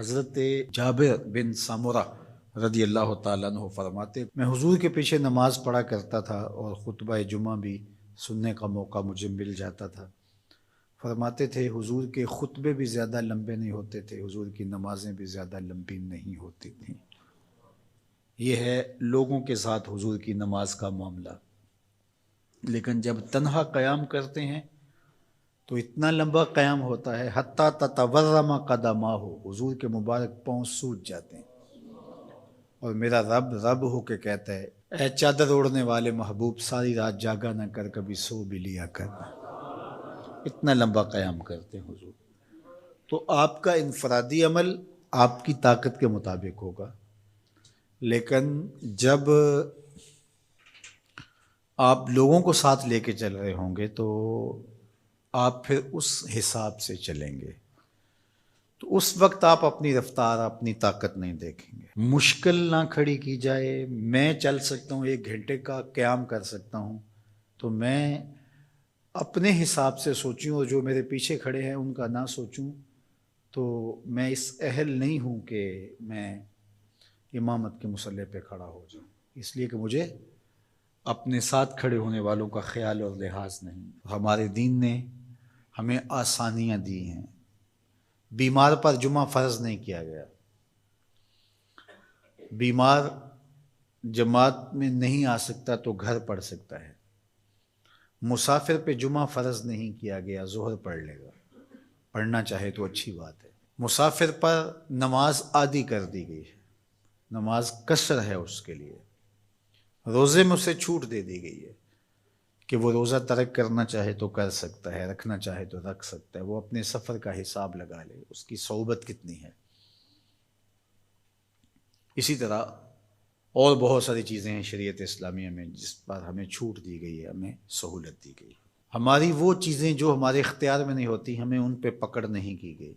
حضرت جابر بن سمرہ رضی اللہ تعالیٰ عنہ فرماتے، میں حضور کے پیچھے نماز پڑھا کرتا تھا اور خطبہ جمعہ بھی سننے کا موقع مجھے مل جاتا تھا۔ فرماتے تھے حضور کے خطبے بھی زیادہ لمبے نہیں ہوتے تھے، حضور کی نمازیں بھی زیادہ لمبی نہیں ہوتی تھیں۔ یہ ہے لوگوں کے ساتھ حضور کی نماز کا معاملہ، لیکن جب تنہا قیام کرتے ہیں تو اتنا لمبا قیام ہوتا ہے حتیٰ تتورم قدماہ، حضور کے مبارک پاؤں سوج جاتے ہیں، اور میرا رب رب ہو کے کہتا ہے، اے چادر اوڑھنے والے محبوب، ساری رات جاگا نہ کر، کبھی سو بھی لیا کر۔ اتنا لمبا قیام کرتے ہیں حضور۔ تو آپ کا انفرادی عمل آپ کی طاقت کے مطابق ہوگا، لیکن جب آپ لوگوں کو ساتھ لے کے چل رہے ہوں گے تو آپ پھر اس حساب سے چلیں گے، تو اس وقت آپ اپنی رفتار، اپنی طاقت نہیں دیکھیں گے۔ مشکل نہ کھڑی کی جائے، میں چل سکتا ہوں، 1 گھنٹے کا قیام کر سکتا ہوں، تو میں اپنے حساب سے سوچوں اور جو میرے پیچھے کھڑے ہیں ان کا نہ سوچوں، تو میں اس اہل نہیں ہوں کہ میں امامت کے مصلی پہ کھڑا ہو جاؤں، اس لیے کہ مجھے اپنے ساتھ کھڑے ہونے والوں کا خیال اور لحاظ نہیں۔ ہمارے دین نے ہمیں آسانیاں دی ہیں۔ بیمار پر جمعہ فرض نہیں کیا گیا، بیمار جماعت میں نہیں آ سکتا تو گھر پڑھ سکتا ہے، مسافر پہ جمعہ فرض نہیں کیا گیا، ظہر پڑھ لے گا، پڑھنا چاہے تو اچھی بات ہے۔ مسافر پر نماز عادی کر دی گئی ہے، نماز قصر ہے اس کے لیے، روزے میں اسے چھوٹ دے دی گئی ہے کہ وہ روزہ ترک کرنا چاہے تو کر سکتا ہے، رکھنا چاہے تو رکھ سکتا ہے، وہ اپنے سفر کا حساب لگا لے، اس کی صعوبت کتنی ہے۔ اسی طرح اور بہت ساری چیزیں ہیں شریعت اسلامیہ میں جس پر ہمیں چھوٹ دی گئی ہے، ہمیں سہولت دی گئی ہے۔ ہماری وہ چیزیں جو ہمارے اختیار میں نہیں ہوتی، ہمیں ان پہ پکڑ نہیں کی گئی۔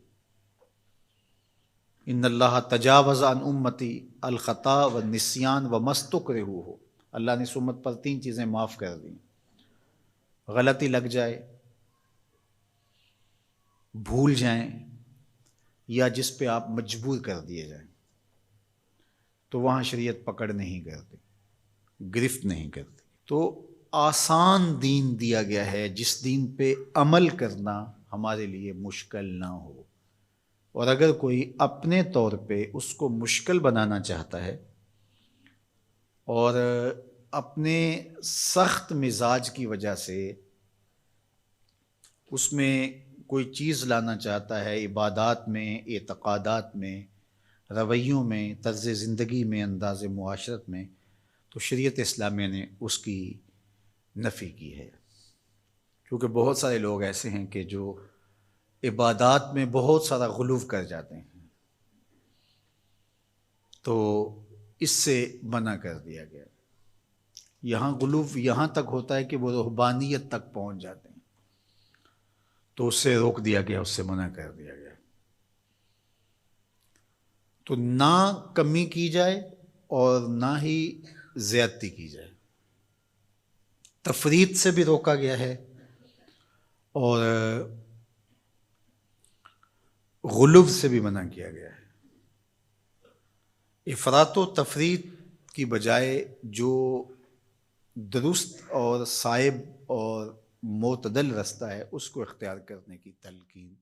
ان اللہ تجاوز عن امتی الخطا والنسیان وما استکرہوا، اللہ نے اس امت پر 3 چیزیں معاف کر دیں، غلطی لگ جائے، بھول جائیں، یا جس پہ آپ مجبور کر دیے جائیں، تو وہاں شریعت پکڑ نہیں کرتی، گرفت نہیں کرتی۔ تو آسان دین دیا گیا ہے جس دین پہ عمل کرنا ہمارے لیے مشکل نہ ہو، اور اگر کوئی اپنے طور پہ اس کو مشکل بنانا چاہتا ہے اور اپنے سخت مزاج کی وجہ سے اس میں کوئی چیز لانا چاہتا ہے، عبادات میں، اعتقادات میں، رویوں میں، طرز زندگی میں، انداز معاشرت میں، تو شریعت اسلامیہ نے اس کی نفی کی ہے، کیونکہ بہت سارے لوگ ایسے ہیں کہ جو عبادات میں بہت سارا غلو کر جاتے ہیں، تو اس سے منع کر دیا گیا۔ یہاں غلو یہاں تک ہوتا ہے کہ وہ رہبانیت تک پہنچ جاتے ہیں، تو اس سے روک دیا گیا، اس سے منع کر دیا گیا۔ تو نہ کمی کی جائے اور نہ ہی زیادتی کی جائے، تفریط سے بھی روکا گیا ہے اور غلو سے بھی منع کیا گیا ہے۔ افراط و تفریط کی بجائے جو درست اور صائب اور معتدل راستہ ہے اس کو اختیار کرنے کی تلقین